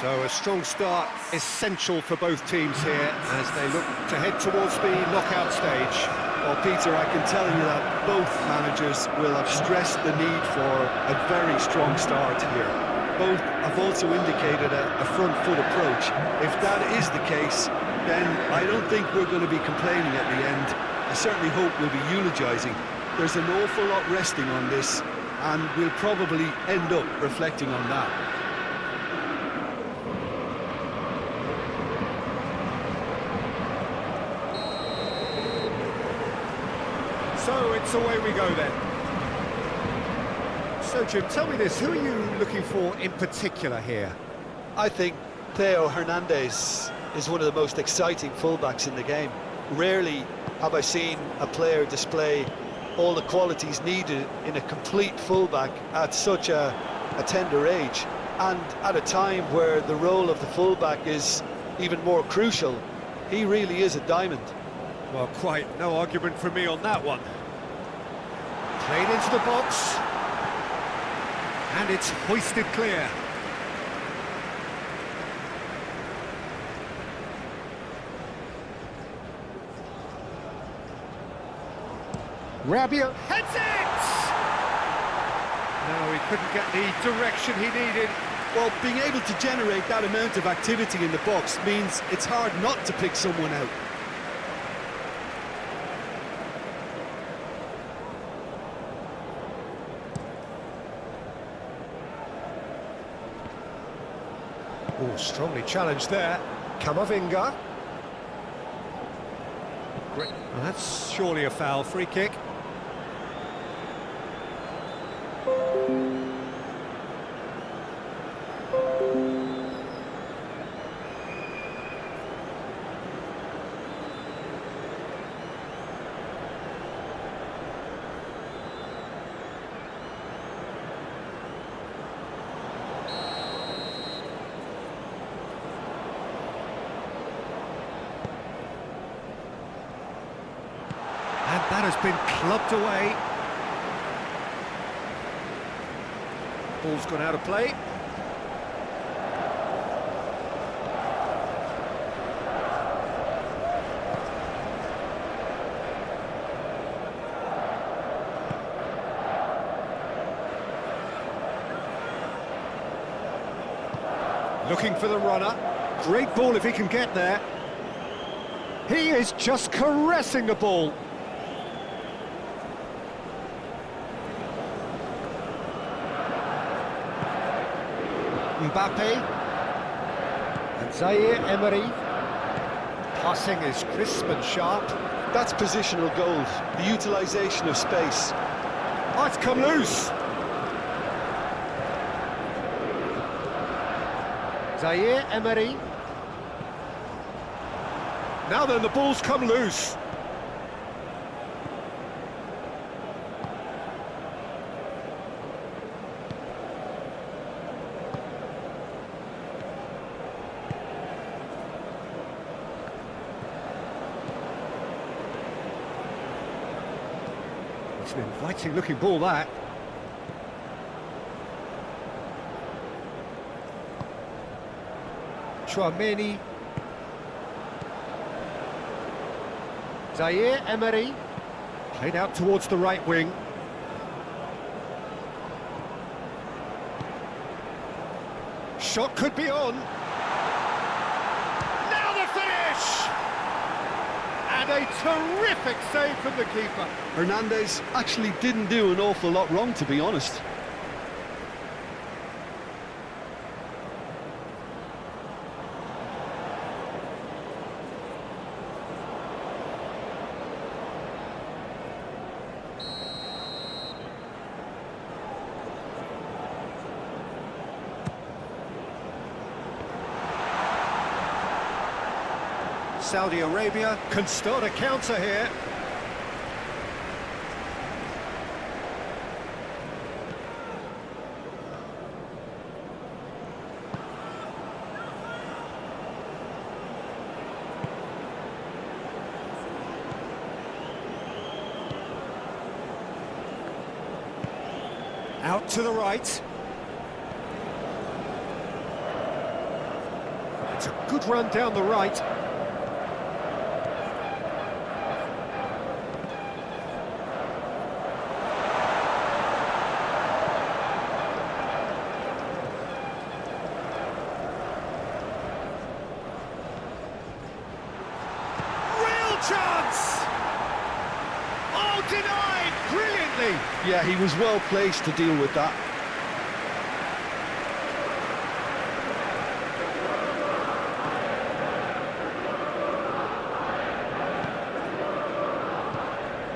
So a strong start essential for both teams here as they look to head towards the knockout stage. Well, Peter, I can tell you that both managers will have stressed the need for a very strong start here. Both have also indicated a front foot approach. If that is the case, then I don't think we're going to be complaining at the end. I certainly hope we'll be eulogising. There's an awful lot resting on this, and we'll probably end up reflecting on that. So it's away we go then. So Jim, tell me this, who are you looking for in particular here? I think Theo Hernandez is one of the most exciting fullbacks in the game. Rarely have I seen a player display all the qualities needed in a complete fullback at such a tender age, and at a time where the role of the fullback is even more crucial. He really is a diamond. Well, quite no argument from me on that one. Played into the box. And it's hoisted clear. Rabiot heads it! No, he couldn't get the direction he needed. Well, being able to generate that amount of activity in the box means it's hard not to pick someone out. Oh, strongly challenged there. Camavinga. Great. Well, that's surely a foul. Free kick. And that has been clubbed away. Ball's gone out of play. Looking for the runner. Great ball if he can get there. He is just caressing the ball. Mbappe and Zaire Emery. Passing is crisp and sharp. That's positional gold, the utilisation of space. Oh, it's come loose. Zaire Emery. Now then, the ball's come loose. It's an inviting looking ball, that. Chouameni. Zaire Emery. Played out towards the right wing. Shot could be on. Now the finish! And a terrific save from the keeper. Hernandez actually didn't do an awful lot wrong, to be honest. Saudi Arabia can start a counter here. Out to the right. It's a good run down the right. Real chance! Oh, denied brilliantly! Yeah, he was well placed to deal with that.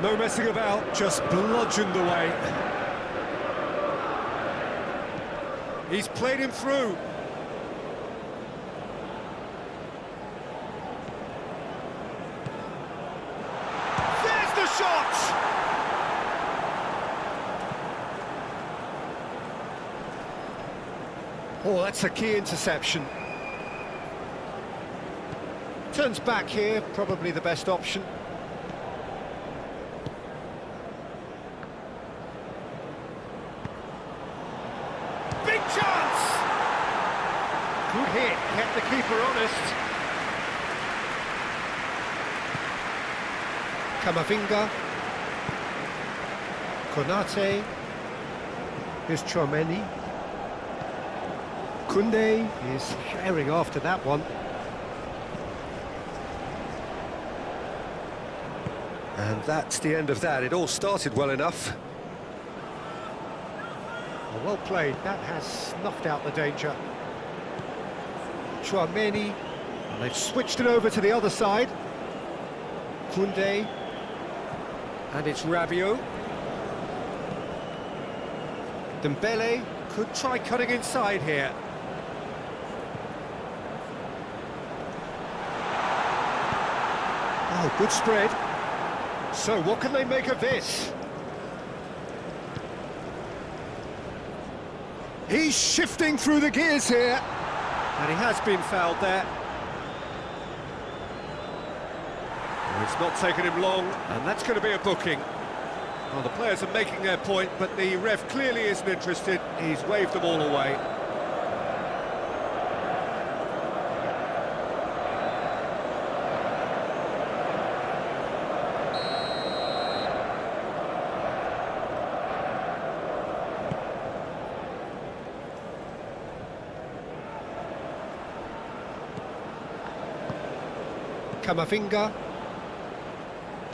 No messing about, just bludgeoned away. He's played him through. There's the shot! Oh, that's a key interception. Turns back here, probably the best option. Big chance! Good hit, kept the keeper honest. Kamavinga. Konate. Here's Chouameni. Koundé is sharing after that one. And that's the end of that. It all started well enough. Well played, that has snuffed out the danger. Chouameni, and they've switched it over to the other side. Koundé, and it's Rabiot. Dembele could try cutting inside here. Oh, good spread. So what can they make of this? He's shifting through the gears here. And he has been fouled there. It's not taken him long, and that's going to be a booking. Well, the players are making their point, but the ref clearly isn't interested. He's waved them all away. Kamavinga.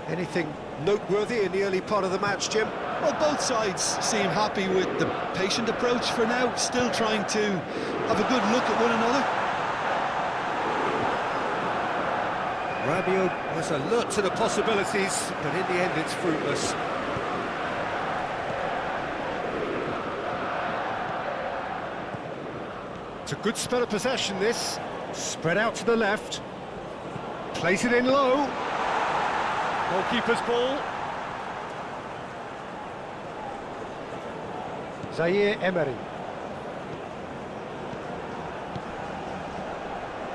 Anything noteworthy in the early part of the match, Jim? Well, both sides seem happy with the patient approach for now, still trying to have a good look at one another. Rabiot was alert to the possibilities, but in the end it's fruitless. It's a good spell of possession, this. Spread out to the left. Plays it in low. Goalkeeper's ball. Zaire Emery.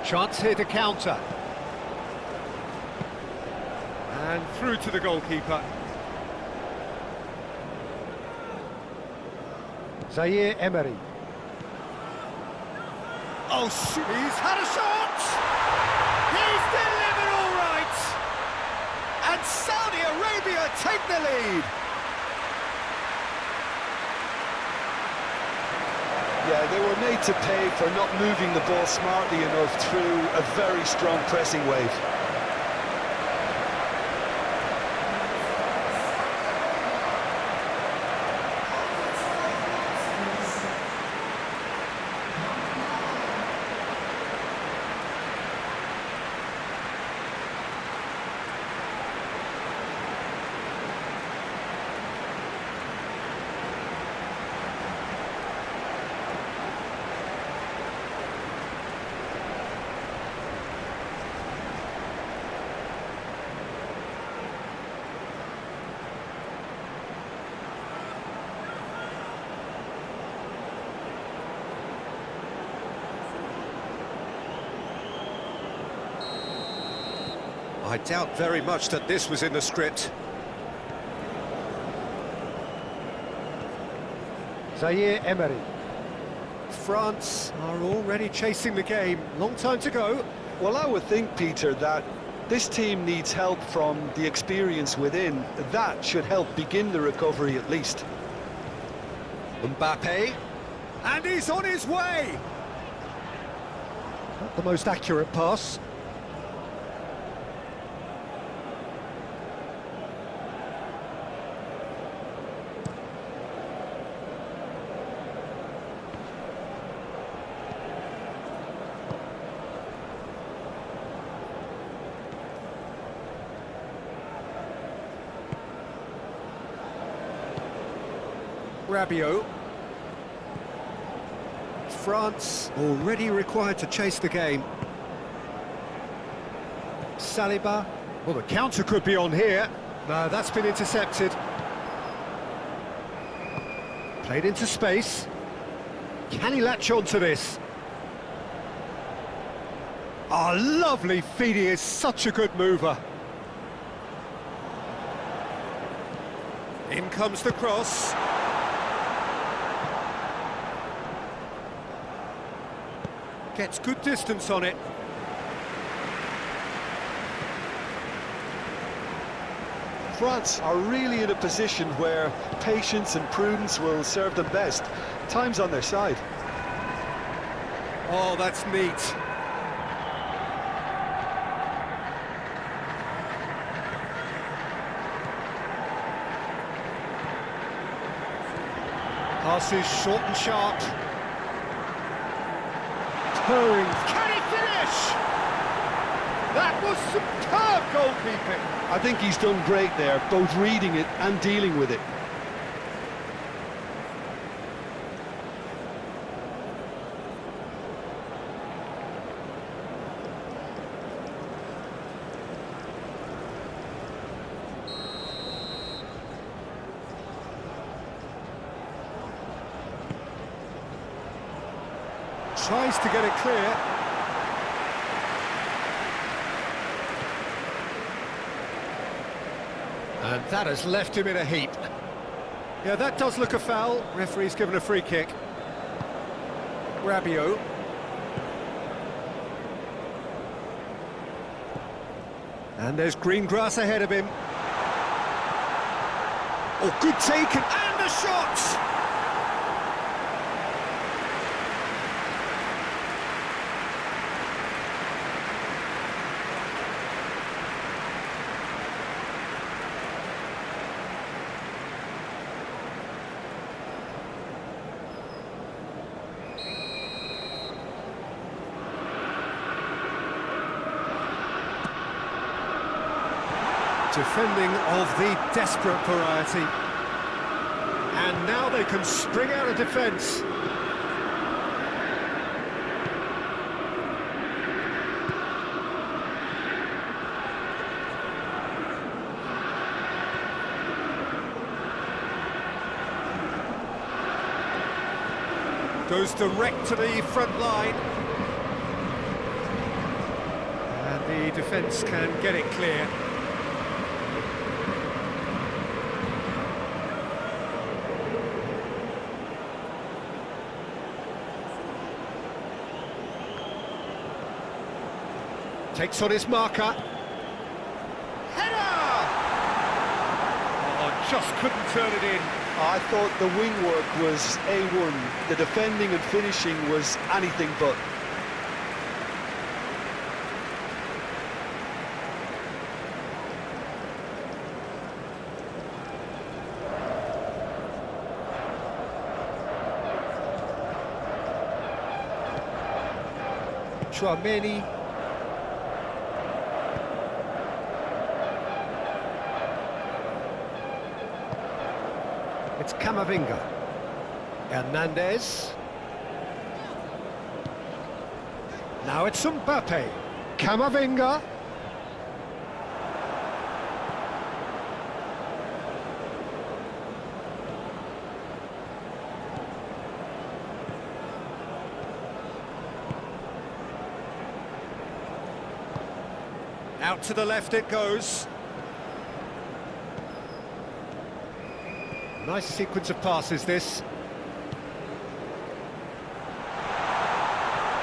Chance here to counter. And through to the goalkeeper. Zaire Emery. Oh, shoot. He's had a shot! He's delivered all right! And Saudi Arabia take the lead! Yeah, they were made to pay for not moving the ball smartly enough through a very strong pressing wave. I doubt very much that this was in the script. Zaire Emery. France are already chasing the game. Long time to go. Well, I would think, Peter, that this team needs help from the experience within. That should help begin the recovery at least. Mbappe. And he's on his way! Not the most accurate pass. Rabiot. France already required to chase the game. Saliba. Well, the counter could be on here. No, that's been intercepted. Played into space. Can he latch on to this? Oh, lovely feed. He is such a good mover. In comes the cross. Gets good distance on it. France are really in a position where patience and prudence will serve them best. Time's on their side. Oh, that's neat. Pass is short and sharp. Turning. Can he finish? That was superb goalkeeping. I think he's done great there, both reading it and dealing with it. Tries to get it clear. And that has left him in a heap. Yeah, that does look a foul. Referee's given a free kick. Rabiot. And there's green grass ahead of him. Oh, good taken. And the shot! Defending of the desperate variety. And now they can spring out of defence. Goes direct to the front line. And the defence can get it clear. Takes on his marker. Header! Oh, just couldn't turn it in. I thought the wing work was A1. The defending and finishing was anything but. Chouameni. It's Camavinga. Hernandez. Now it's Mbappe. Camavinga. Out to the left it goes. Nice sequence of passes, this.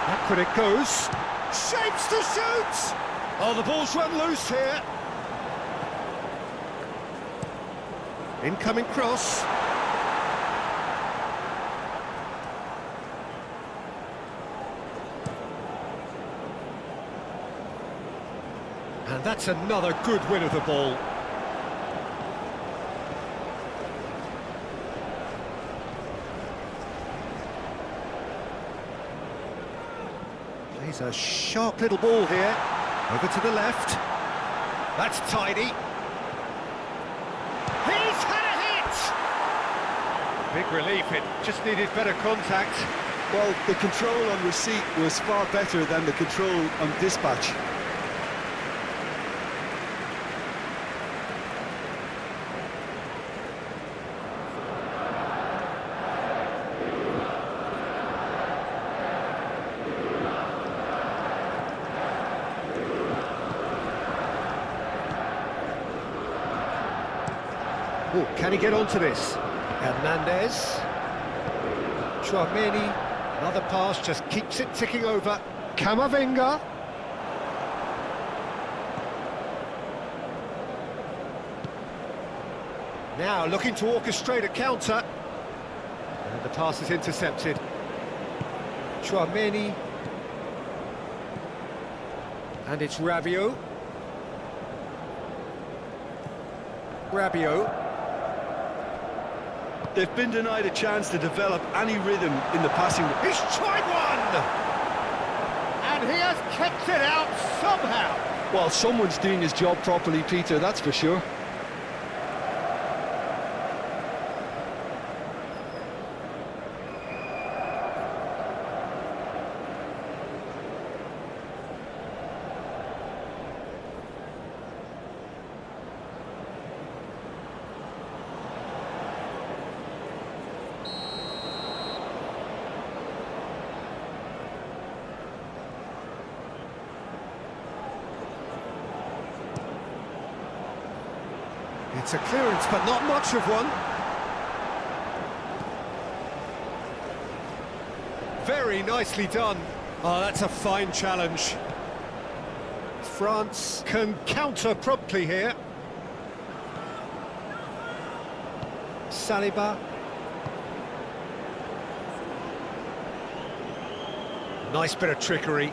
Back when it goes. Shapes to shoot! Oh, the ball's run loose here. Incoming cross. And that's another good win of the ball. Plays a sharp little ball here. Over to the left. That's tidy. He's had a hit! Big relief, it just needed better contact. Well, the control on receipt was far better than the control on dispatch. Oh, can he get onto this? Hernandez. Chouameni. Another pass, just keeps it ticking over. Camavinga. Now looking to orchestrate a counter. And the pass is intercepted. Chouameni. And it's Rabiot. Rabiot. They've been denied a chance to develop any rhythm in the passing. He's tried one! And he has kept it out somehow. Well, someone's doing his job properly, Peter, that's for sure. It's a clearance, but not much of one. Very nicely done. Oh, that's a fine challenge. France can counter promptly here. Saliba. Nice bit of trickery.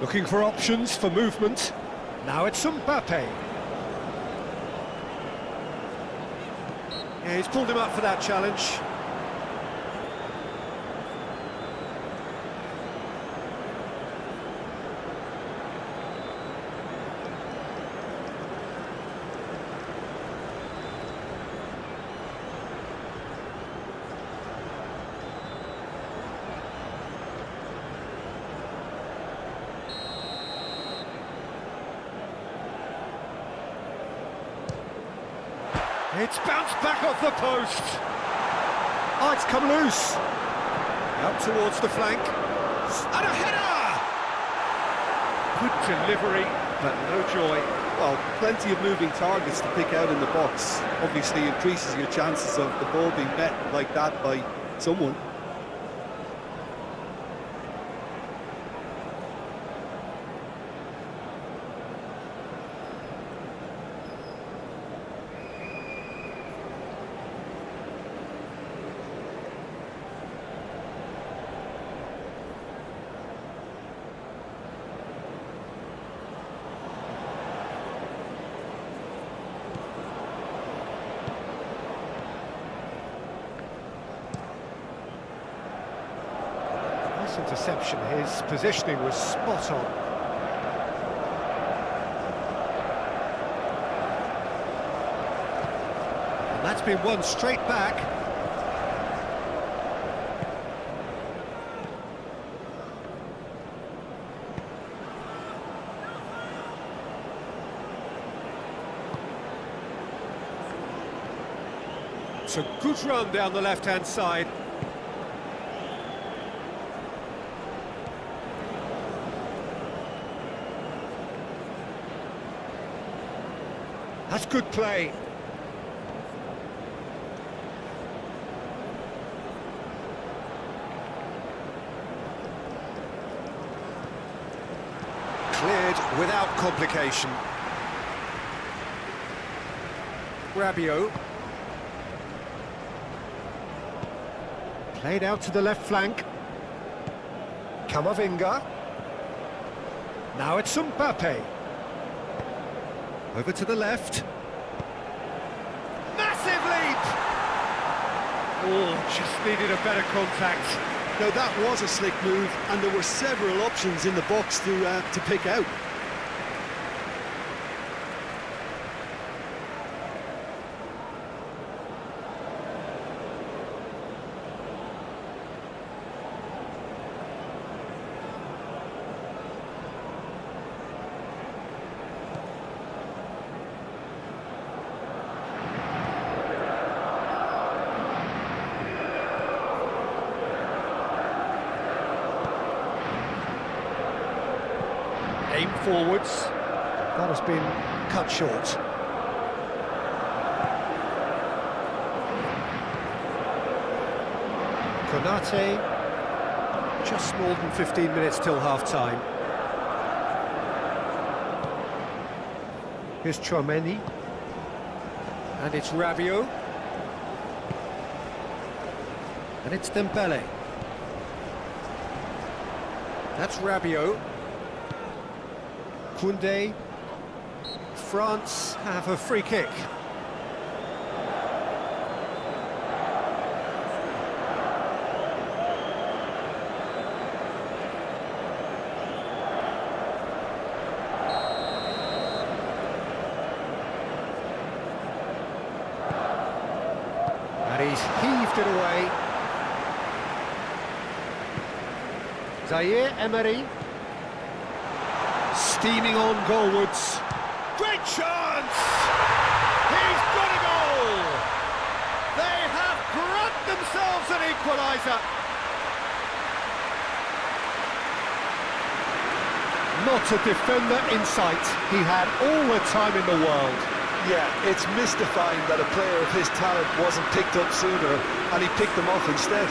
Looking for options for movement. Now it's Mbappe. Yeah, he's pulled him up for that challenge. It's bounced back off the post. Oh, it's come loose. Out towards the flank. And a header! Good delivery, but no joy. Well, plenty of moving targets to pick out in the box. Obviously increases your chances of the ball being met like that by someone. Interception, his positioning was spot on. And that's been won straight back. It's a good run down the left-hand side. That's good play. Cleared without complication. Rabiot. Played out to the left flank. Camavinga. Now it's Mbappe. Over to the left. Massive leap! Oh, just needed a better contact. Now that was a slick move, and there were several options in the box to pick out. Aim forwards. That has been cut short. Konate. Just more than 15 minutes till half-time. Here's Chouameni. And it's Rabiot. And it's Dembele. That's Rabiot. Koundé. France have a free kick. And he's heaved it away. Zaire Emery. Steaming on goalwards. Great chance! He's got a goal! They have grabbed themselves an equaliser. Not a defender in sight. He had all the time in the world. Yeah, it's mystifying that a player of his talent wasn't picked up sooner, and he picked them off instead.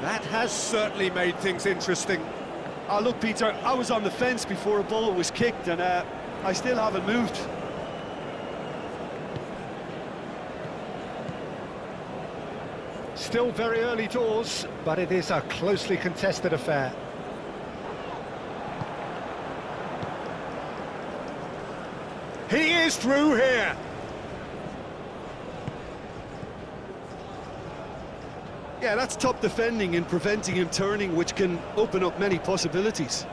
That has certainly made things interesting. Oh, look, Peter, I was on the fence before a ball was kicked, and I still haven't moved. Still very early doors, but it is a closely contested affair. He is through here. Yeah, that's top defending and preventing him turning, which can open up many possibilities.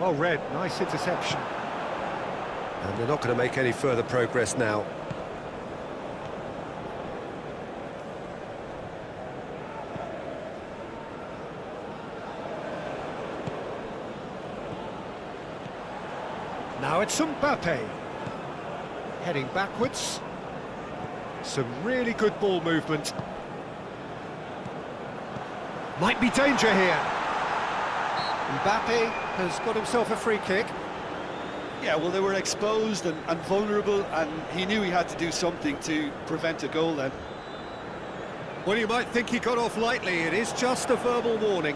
Well read, nice interception. And they're not going to make any further progress now. Now it's Mbappe. Heading backwards. Some really good ball movement. Might be danger here. Mbappe has got himself a free kick. Yeah, well, they were exposed and vulnerable, and he knew he had to do something to prevent a goal then. Well, you might think he got off lightly. It is just a verbal warning.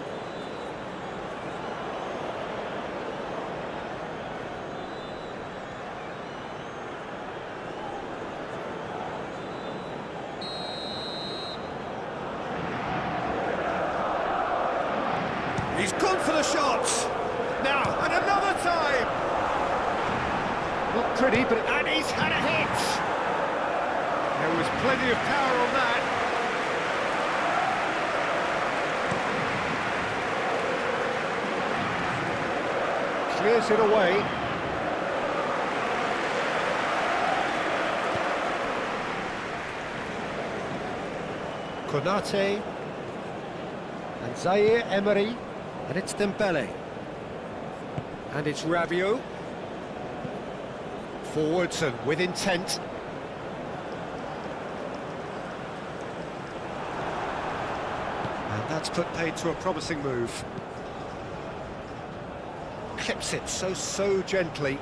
He's gone for the shots. Now, and another time. Not pretty, but... And he's had a hit. There was plenty of power on that. Clears it away. Konate. And Zaire Emery. And it's Dembele. And it's Rabiot. Forwards and with intent. And that's put paid to a promising move. Clips it so gently.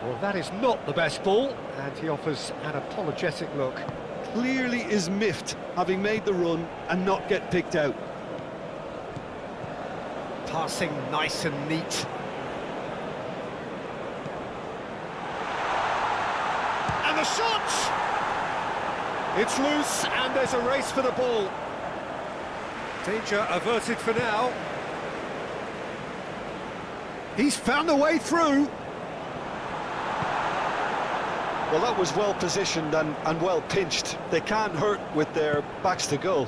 Well, that is not the best ball, and he offers an apologetic look. Clearly is miffed, having made the run and not get picked out. Passing nice and neat. And the shot! It's loose, and there's a race for the ball. Danger averted for now. He's found a way through. Well, that was well positioned and well pinched. They can't hurt with their backs to goal.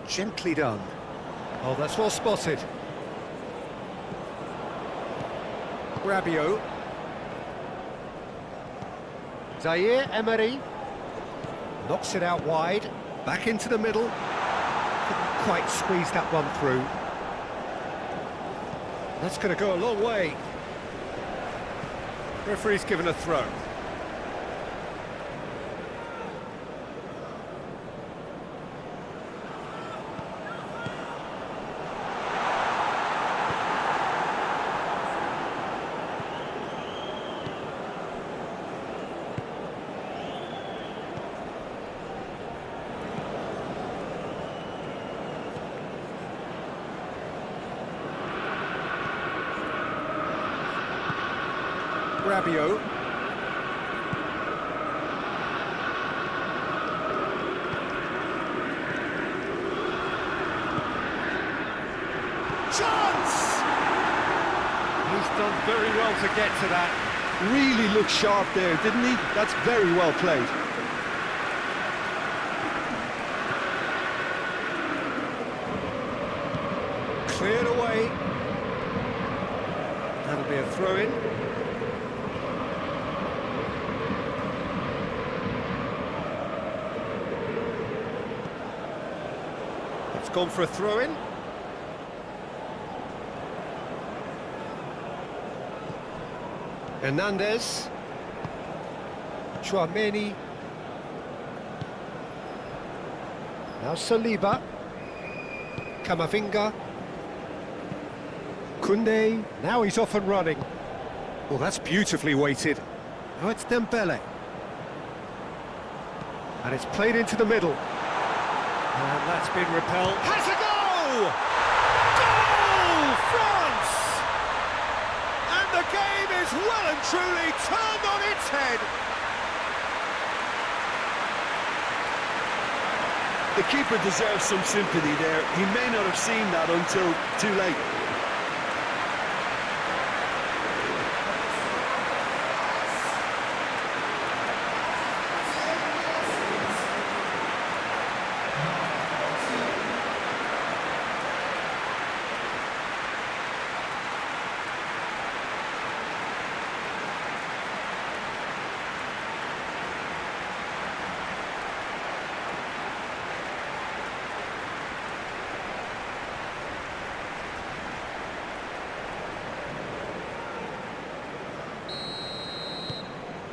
Gently done. Oh, that's well spotted. Rabiot. Zaire Emery. Knocks it out wide. Back into the middle. Couldn't quite squeeze that one through. That's going to go a long way. Referee's given a throw. Rabiot. Chance! He's done very well to get to that. Really looked sharp there, didn't he? That's very well played. Cleared away. That'll be a throw-in. It's gone for a throw-in. Hernandez. Chouameni. Now Saliba. Camavinga. Koundé. Now he's off and running. Well, that's beautifully weighted. Now it's Dembele. And it's played into the middle. And that's been repelled. Has a goal! Goal! France! And the game is well and truly turned on its head. The keeper deserves some sympathy there. He may not have seen that until too late.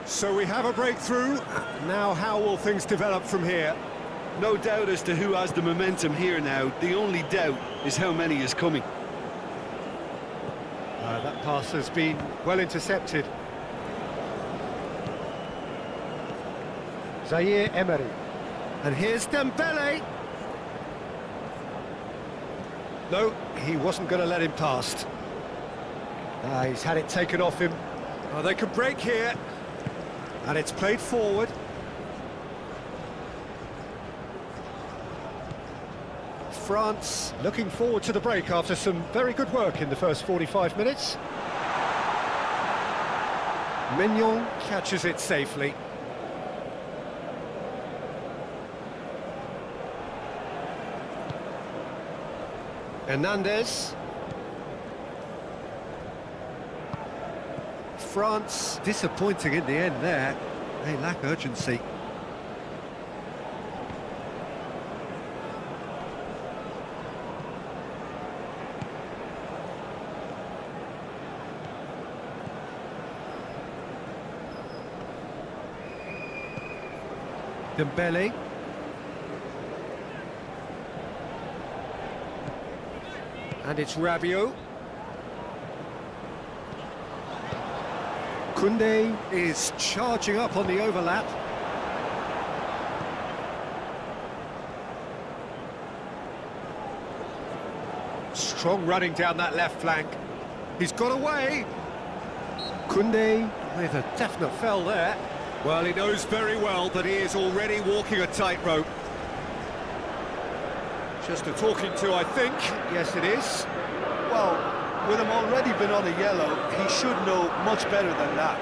So we have a breakthrough. Now how will things develop from here? No doubt as to who has the momentum here now. The only doubt is how many is coming. That pass has been well intercepted. Zaire Emery. And here's Dembele. No, he wasn't going to let him past. He's had it taken off him. Oh, they could break here. And it's played forward. France looking forward to the break after some very good work in the first 45 minutes. Mignon catches it safely. Hernandez. France disappointing in the end there. They lack urgency. Dembele. And it's Rabiot. Koundé is charging up on the overlap. Strong running down that left flank. He's got away. Koundé with a definite fell there. Well, he knows very well that he is already walking a tightrope. Just a talking to, I think. Yes, it is. Well, with him already been on a yellow, he should know much better than that.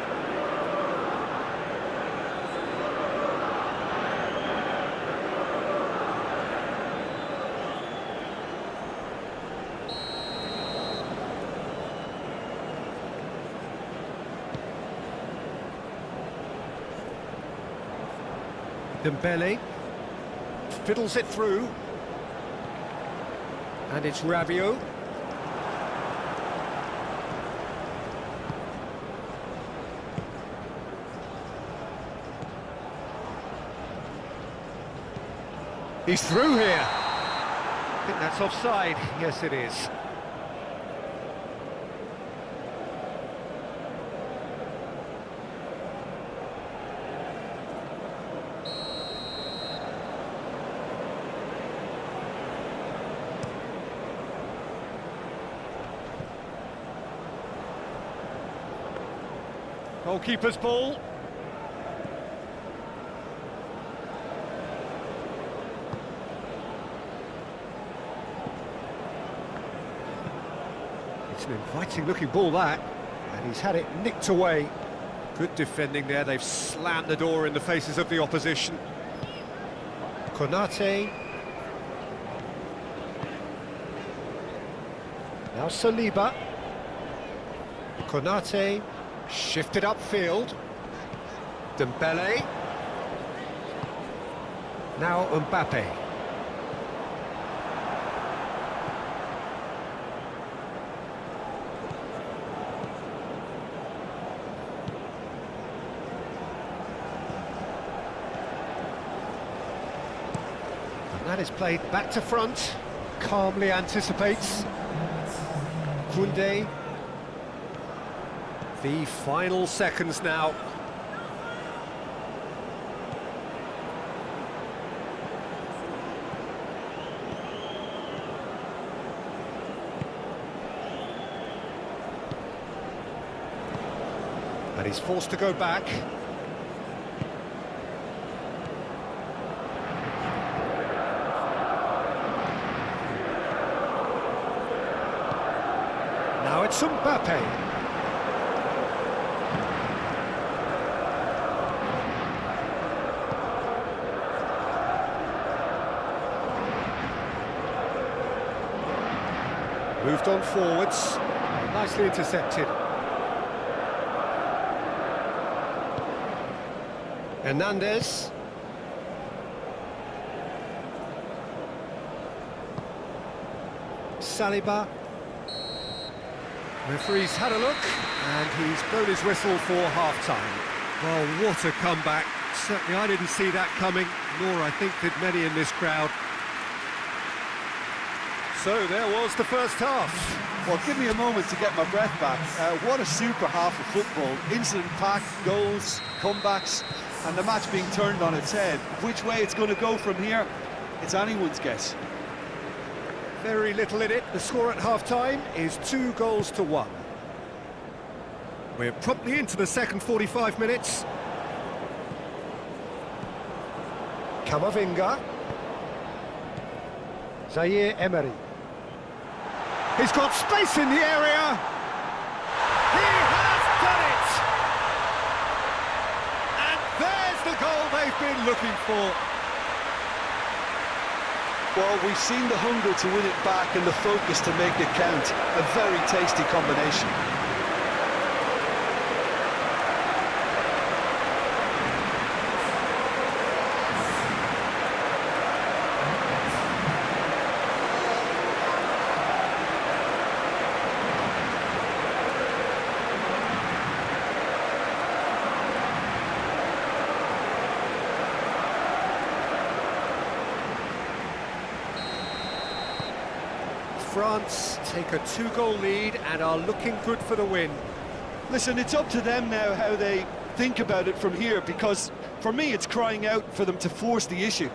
Dembele fiddles it through, and it's Rabiot. He's through here. I think that's offside. Yes, it is. Goalkeeper's ball. It's an inviting looking ball that, and he's had it nicked away. Good defending there, they've slammed the door in the faces of the opposition. Konate. Now Saliba. Konate. Shifted upfield. Dembele. Now Mbappe. And that is played back to front. Calmly anticipates. Koundé. The final seconds now. And he's forced to go back. Now it's Mbappe. Moved on forwards, nicely intercepted. Hernandez. Saliba. Referee's had a look, and he's blown his whistle for half-time. Well, what a comeback. Certainly I didn't see that coming, nor I think did many in this crowd. So there was the first half. Well, give me a moment to get my breath back. What a super half of football. Incident-packed, goals, comebacks, and the match being turned on its head. Which way it's going to go from here, it's anyone's guess. Very little in it. The score at half-time is 2-1. We're promptly into the second 45 minutes. Camavinga. Zaire Emery. He's got space in the area. He has done it! And there's the goal they've been looking for. Well, we've seen the hunger to win it back and the focus to make it count. A very tasty combination. France take a 2-goal lead and are looking good for the win. Listen, it's up to them now how they think about it from here, because for me it's crying out for them to force the issue.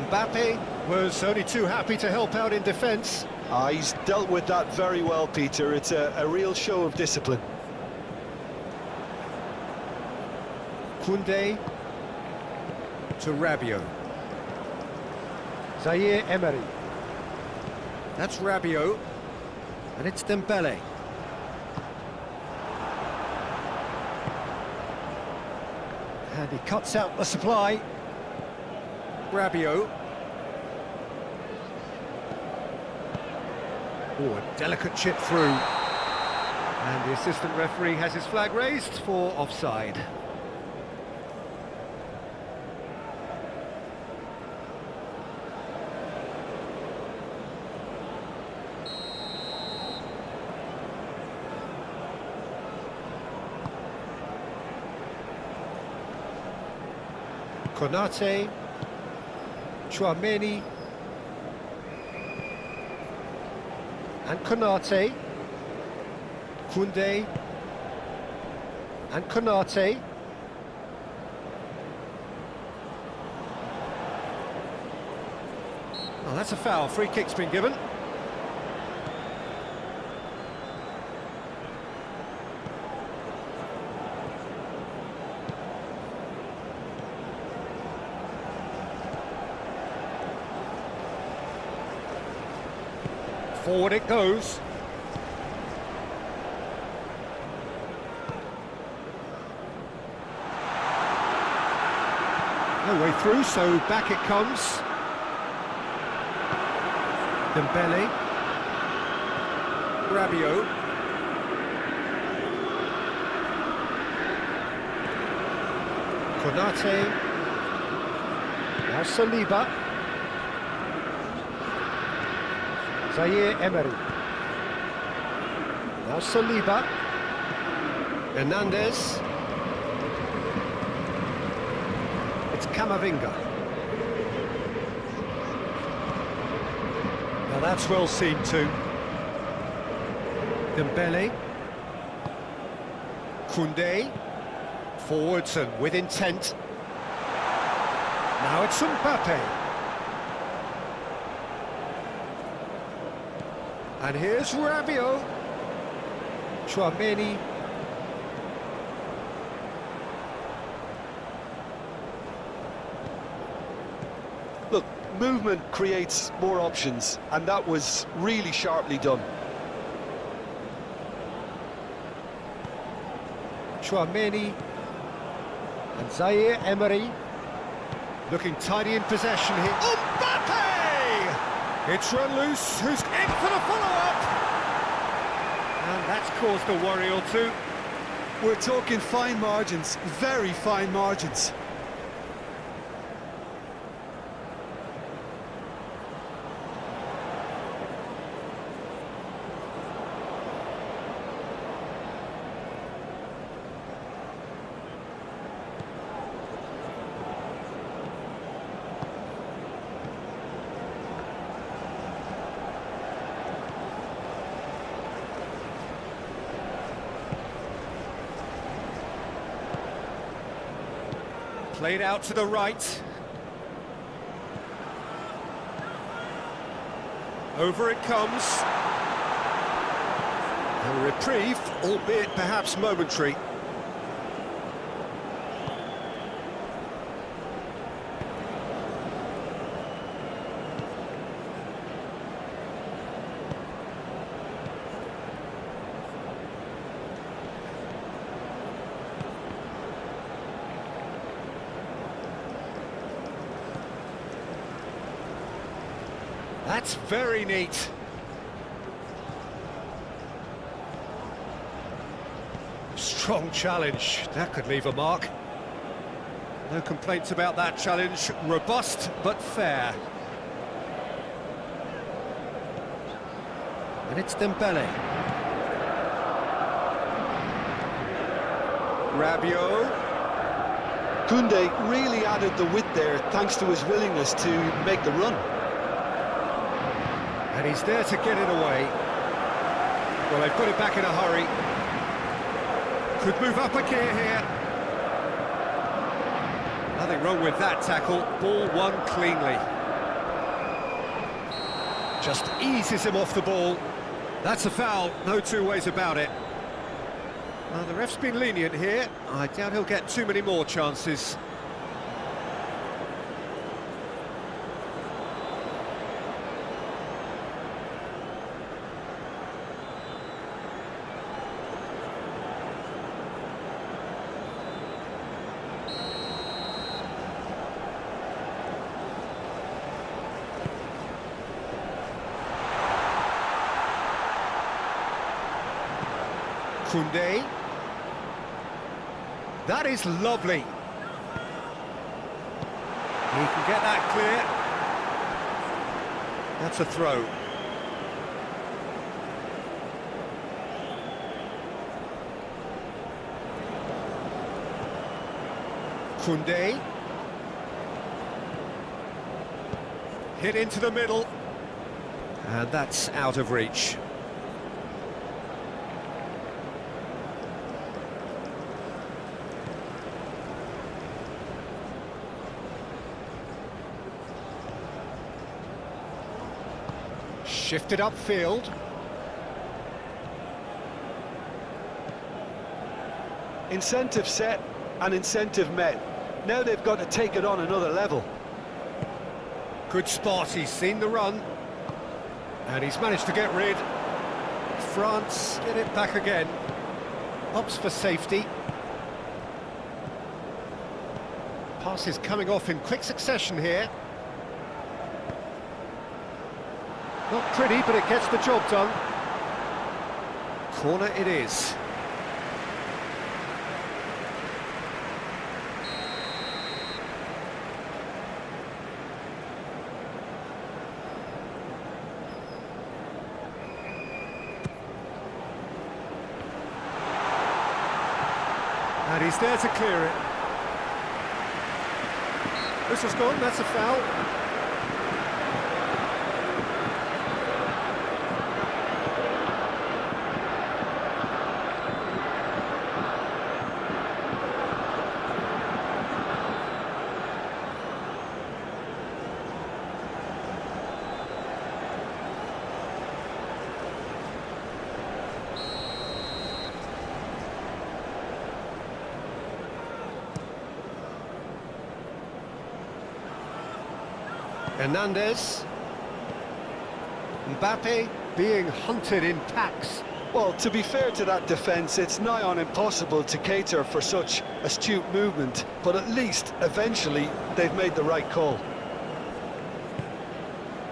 Mbappe was only too happy to help out in defence. He's dealt with that very well, Peter. It's a real show of discipline. Koundé to Rabiot. Zaire Emery. That's Rabiot. And it's Dembele. And he cuts out the supply. Rabiot. Oh, a delicate chip through. And the assistant referee has his flag raised for offside. Konate, Chouameni, and Konate, Koundé, and Konate. Oh, that's a foul. Free kick's been given. Forward it goes. No way through, so back it comes. Dembele. Rabiot. Konate. Now Saliba. Zaire Emery. Now Saliba. Hernandez. It's Camavinga. Now that's well seen too. Dembele. Koundé. Forwards and with intent. Now it's Mbappe. And here's Rabiot. Chouameni. Look, movement creates more options, and that was really sharply done. Chouameni. And Zaire Emery. Looking tidy in possession here. Mbappe! It's run loose, who's in for the follow-up? And that's caused a worry or two. We're talking fine margins, very fine margins. Played out to the right. Over it comes. A reprieve, albeit perhaps momentary. That's very neat. Strong challenge. That could leave a mark. No complaints about that challenge. Robust, but fair. And it's Dembele. Rabiot. Koundé really added the width there thanks to his willingness to make the run. And he's there to get it away. Well, they've got it back in a hurry. Could move up a gear here. Nothing wrong with that tackle. Ball won cleanly. Just eases him off the ball. That's a foul, no two ways about it. The ref's been lenient here. I doubt he'll get too many more chances. Koundé. That is lovely. He can get that clear. That's a throw. Koundé. Hit into the middle. And that's out of reach. Shifted upfield. Incentive set and incentive met. Now they've got to take it on another level. Good spot, he's seen the run. And he's managed to get rid. France get it back again. Opts for safety. Pass is coming off in quick succession here. Not pretty, but it gets the job done. Corner it is. And he's there to clear it. This has gone, that's a foul. Hernandez. Mbappe being hunted in packs. Well, to be fair to that defence, it's nigh on impossible to cater for such astute movement, but at least, eventually, they've made the right call.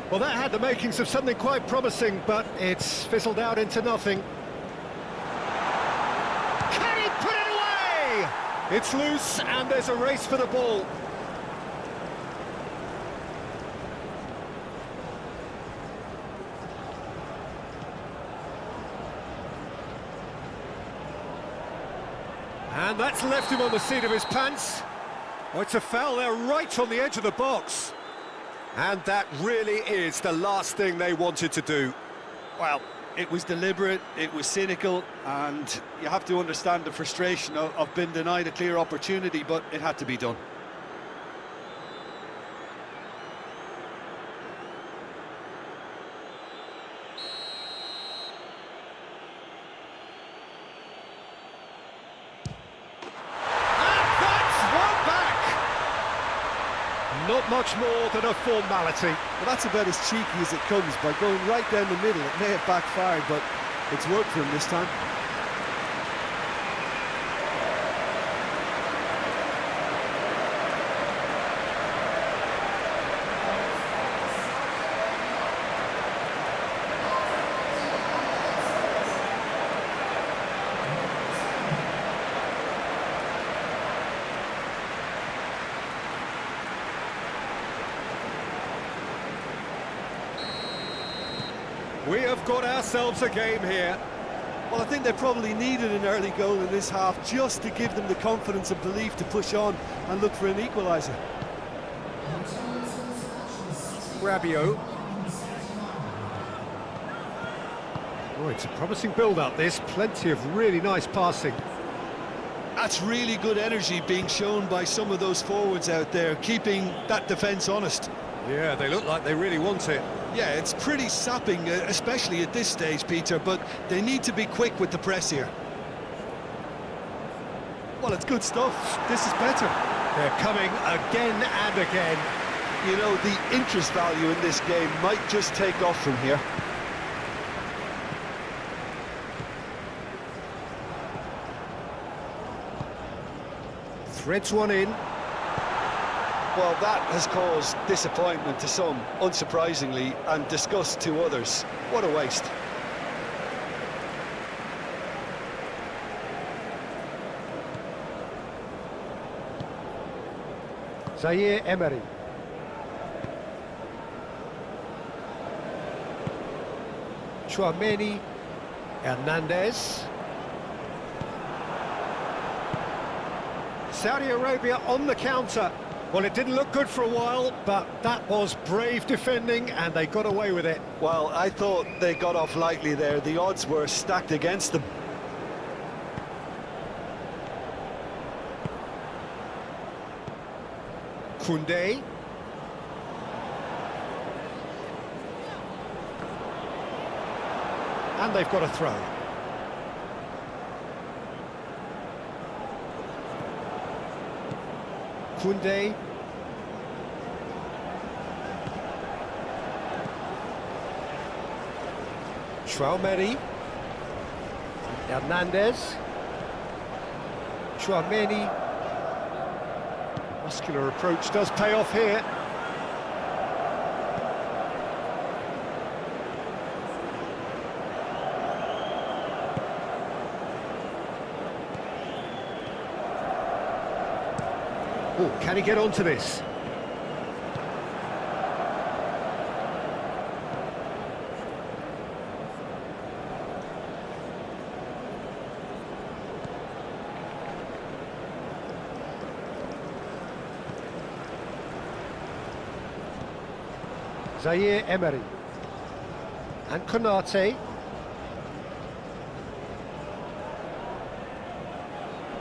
Well, that had the makings of something quite promising, but it's fizzled out into nothing. Can he put it away? It's loose, and there's a race for the ball. And that's left him on the seat of his pants. Oh, it's a foul there right on the edge of the box. And that really is the last thing they wanted to do. Well, it was deliberate, it was cynical, and you have to understand the frustration of being denied a clear opportunity, but it had to be done. Not much more than a formality. Well, that's about as cheeky as it comes. By going right down the middle, it may have backfired, but it's worked for him this time. have got ourselves a game here. Well, I think they probably needed an early goal in this half just to give them the confidence and belief to push on and look for an equaliser. Rabiot. Oh, it's a promising build-up, this. Plenty of really nice passing. That's really good energy being shown by some of those forwards out there, keeping that defence honest. Yeah, they look like they really want it. Yeah, it's pretty sapping, especially at this stage, Peter, but they need to be quick with the press here. Well, it's good stuff. This is better. They're coming again and again. You know, the interest value in this game might just take off from here. Threads one in. Well, that has caused disappointment to some, unsurprisingly, and disgust to others. What a waste. Zaire Emery. Chouameni. Hernandez. Saudi Arabia on the counter. Well, it didn't look good for a while, but that was brave defending, and they got away with it. Well, I thought they got off lightly there. The odds were stacked against them. Koundé. And they've got a throw. Koundé. Chouameni. Hernandez. Chouameni. Muscular approach does pay off here. Oh, can he get onto this? Zaire Emery. And Konate.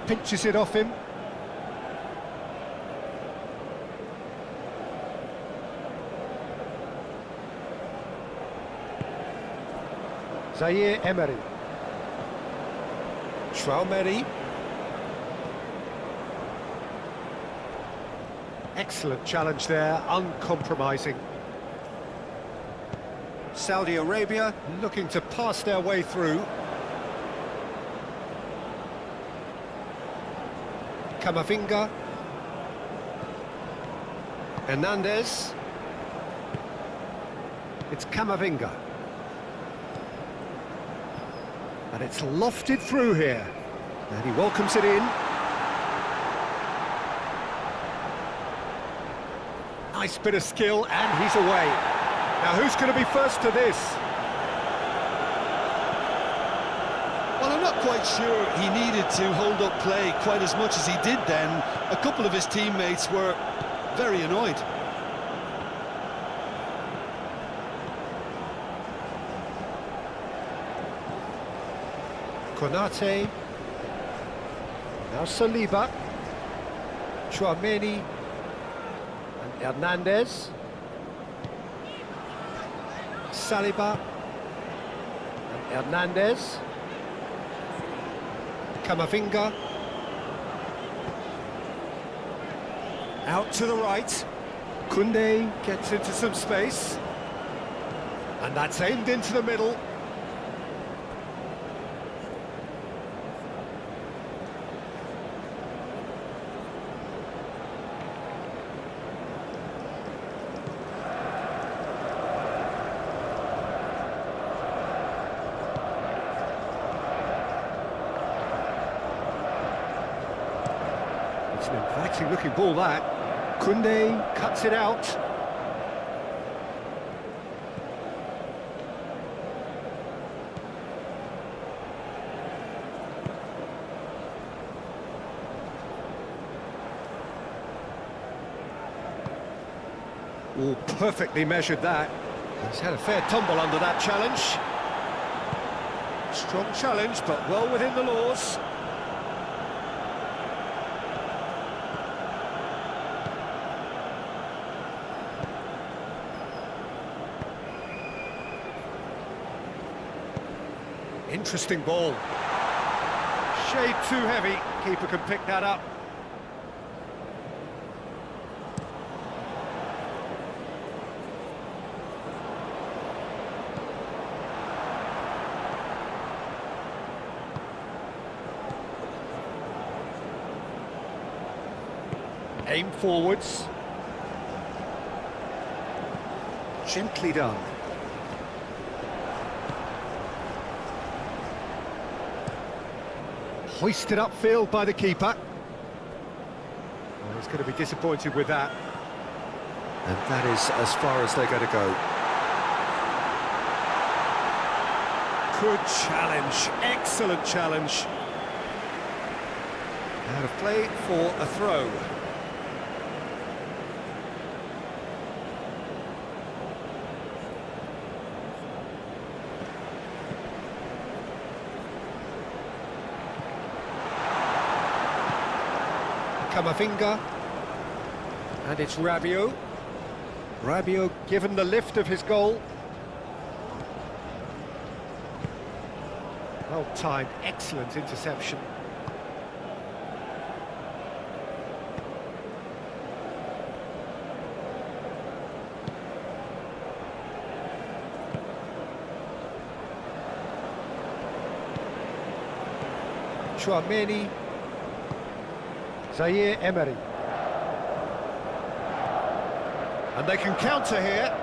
Pinches it off him. Zaire Emery. Chouameni. Excellent challenge there, uncompromising. Saudi Arabia looking to pass their way through. Camavinga. Hernandez. It's Camavinga. And it's lofted through here. And he welcomes it in. Nice bit of skill, and he's away. Now, who's going to be first to this? Well, I'm not quite sure he needed to hold up play quite as much as he did then. A couple of his teammates were very annoyed. Konate. Now Saliba. Chouameni. And Hernandez. Saliba. And Hernandez. Camavinga. Out to the right. Koundé gets into some space. And that's aimed into the middle. It's an inviting looking ball, that. Koundé cuts it out. Oh, perfectly measured that. He's had a fair tumble under that challenge. Strong challenge, but well within the laws. Interesting ball. Shade too heavy. Keeper can pick that up. Aim forwards. Gently done. Hoisted upfield by the keeper. Well, he's going to be disappointed with that. And that is as far as they're going to go. Good challenge, excellent challenge. Out of play for a throw. Camavinga, and it's Rabiot. Rabiot given the lift of his goal. Well timed, excellent interception. Chouameni. Zaire Emery. And they can counter here.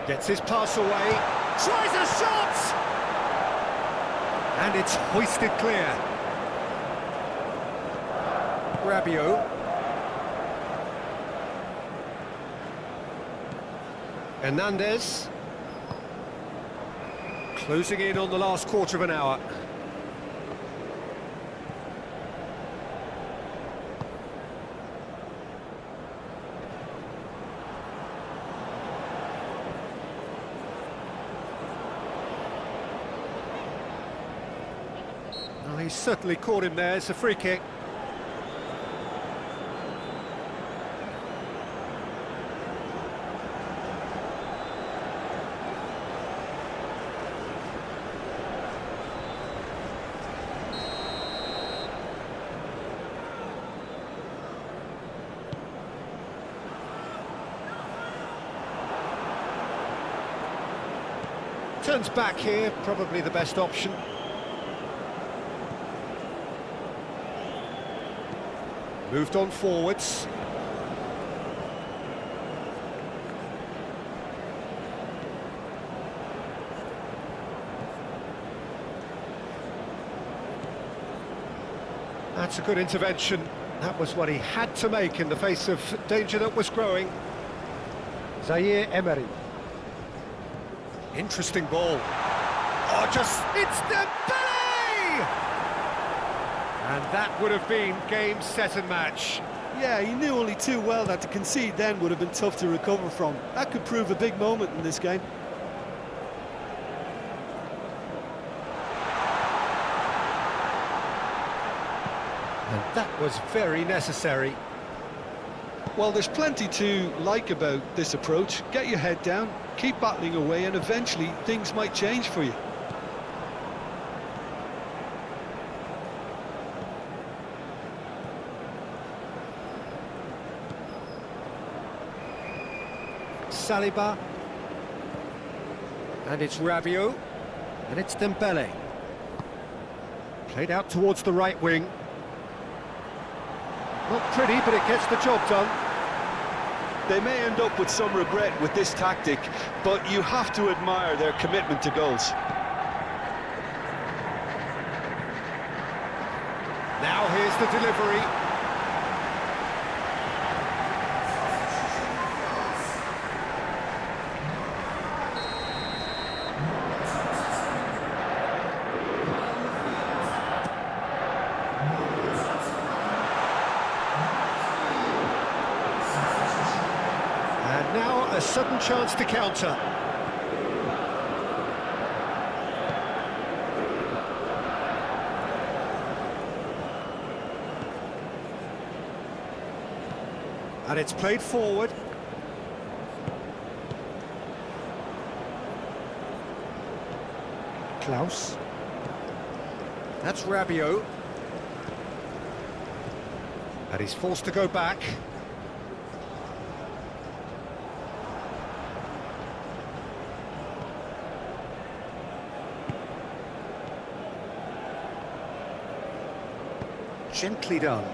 Gets his pass away. Tries a shot! And it's hoisted clear. Rabiot. Hernandez. Closing in on the last quarter of an hour. He's certainly caught him there. It's a free kick. Turns back here, probably the best option. Moved on forwards. That's a good intervention. That was what he had to make in the face of danger that was growing. Zaire Emery. Interesting ball. Oh, it's Dembele! And that would have been game, set and match. Yeah, he knew only too well that to concede then would have been tough to recover from. That could prove a big moment in this game. And that was very necessary. Well, there's plenty to like about this approach. Get your head down, keep battling away, and eventually things might change for you. Saliba, and it's Rabiot, and it's Dembele. Played out towards the right wing. Not pretty, but it gets the job done. They may end up with some regret with this tactic, but you have to admire their commitment to goals. Now here's the delivery. sudden chance to counter. And it's played forward. Klaus. That's Rabiot. And he's forced to go back. Gently done.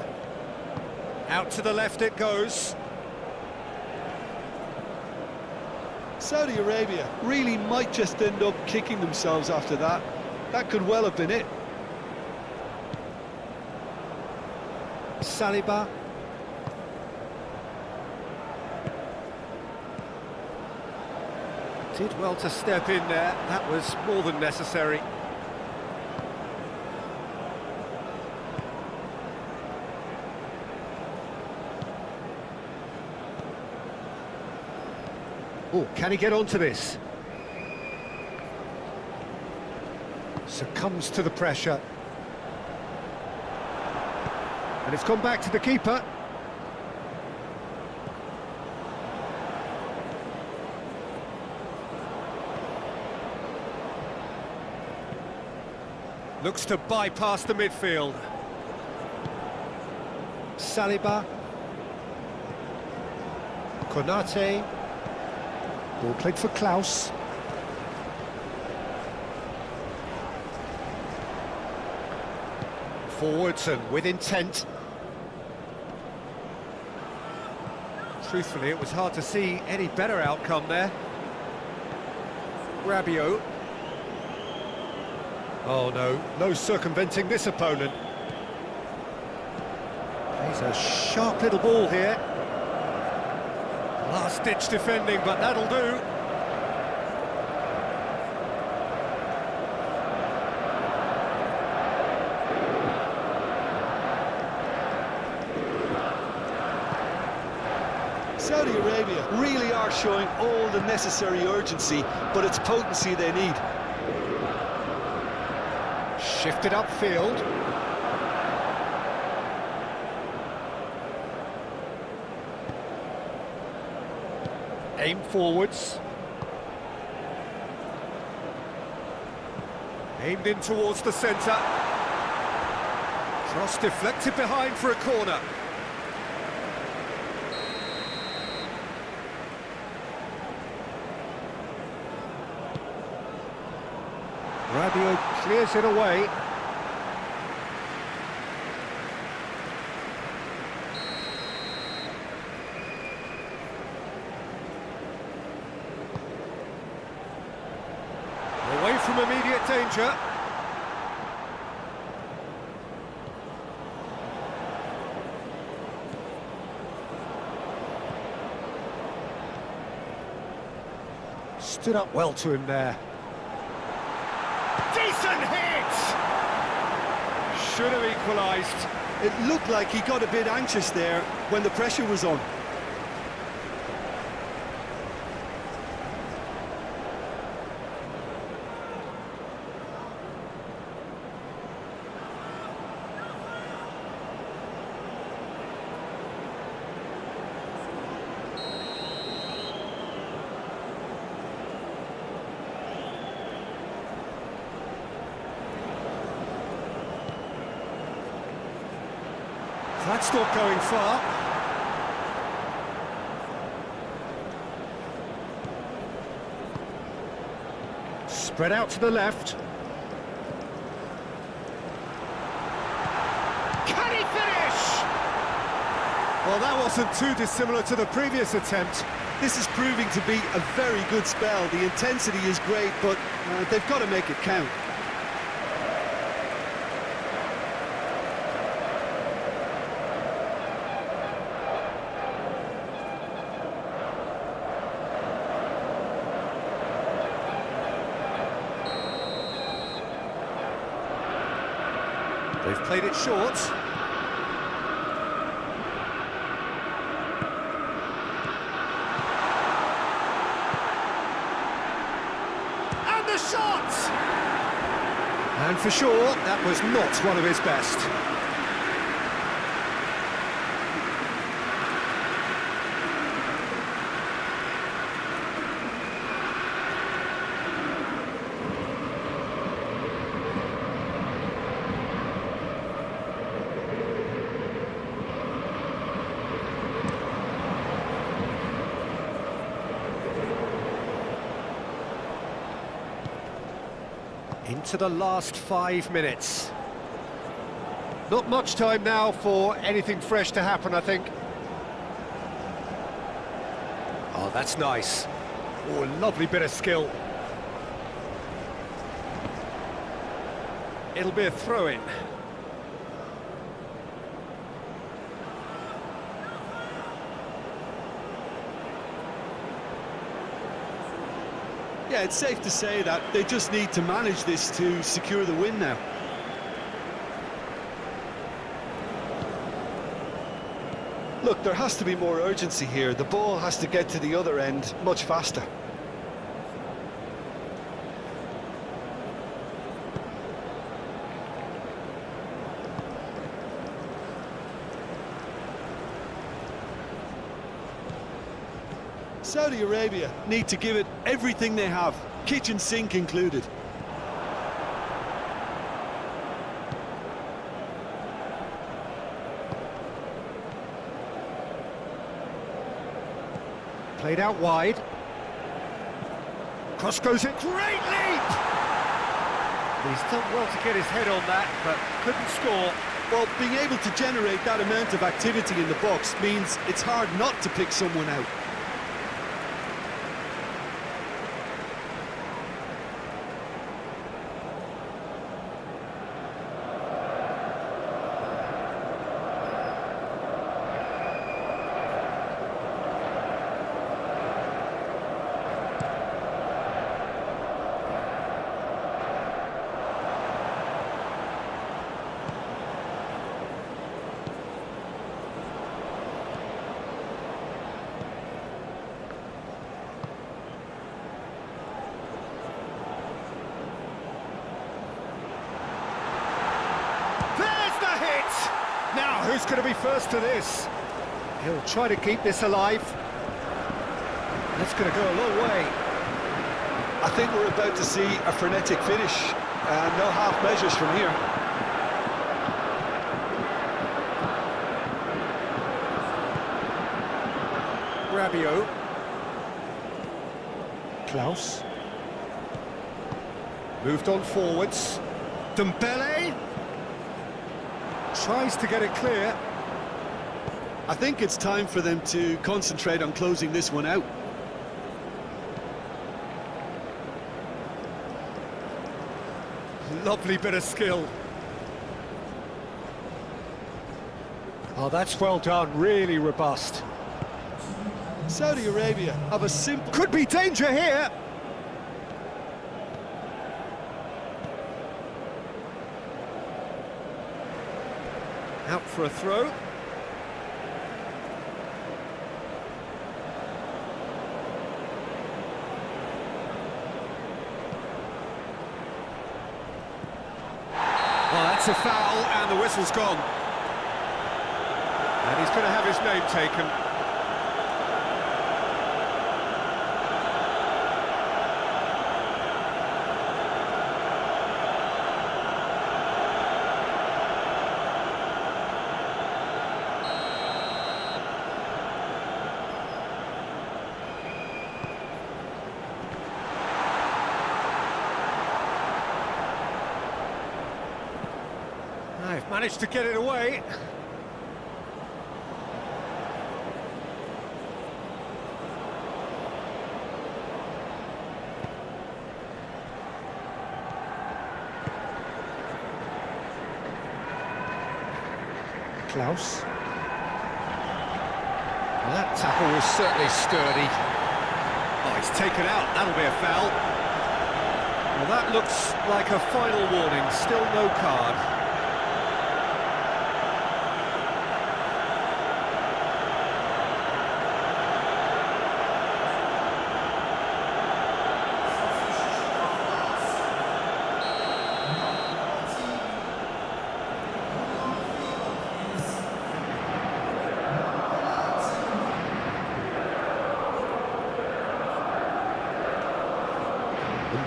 Out to the left it goes. Saudi Arabia really might just end up kicking themselves after that. That could well have been it. Saliba. Did well to step in there. That was more than necessary. Oh, can he get onto this? Succumbs to the pressure. And it's gone back to the keeper. Looks to bypass the midfield. Saliba. Konate. Ball played for Klaus. Forwards and with intent. Truthfully, it was hard to see any better outcome there. Rabiot. Oh no, no circumventing this opponent. He's a sharp little ball here. Last-ditch defending, but that'll do. Saudi Arabia really are showing all the necessary urgency, but it's potency they need. Shifted upfield. Aim forwards. Aimed in towards the centre. Cross deflected behind for a corner. Rabiot clears it away. Away from immediate danger. Stood up well to him there. Decent hit! Should have equalised. It looked like he got a bit anxious there when the pressure was on. That's not going far. Spread out to the left. Can he finish? Well, that wasn't too dissimilar to the previous attempt. This is proving to be a very good spell. The intensity is great, but they've got to make it count. They've played it short. And for sure, that was not one of his best. Into the last 5 minutes. Not much time now for anything fresh to happen, I think. Oh, that's nice. Oh, lovely bit of skill. It'll be a throw-in. Yeah, it's safe to say that they just need to manage this to secure the win now. Look, there has to be more urgency here. The ball has to get to the other end much faster. Saudi Arabia need to give it everything they have, kitchen sink included. Played out wide. Cross goes in. Great leap! He's done well to get his head on that, but couldn't score. Well, being able to generate that amount of activity in the box means it's hard not to pick someone out. Now, who's going to be first to this? He'll try to keep this alive. That's going to go a long way. I think we're about to see a frenetic finish, and no half measures from here. Rabiot. Klaus. Moved on forwards. Dembele. Tries to get it clear. I think it's time for them to concentrate on closing this one out. Lovely bit of skill. Oh, that's well done, really robust. Saudi Arabia have a simple... Could be danger here! Out for a throw. Well, that's a foul, and the whistle's gone. And he's going to have his name taken. I've managed to get it away. Klaus. Well, that tackle was certainly sturdy. Oh, he's taken out. That'll be a foul. Well, that looks like a final warning. Still no card.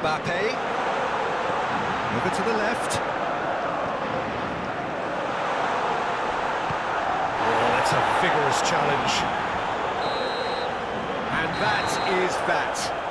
Mbappe. Over to the left. Oh, that's a vigorous challenge. And that is that.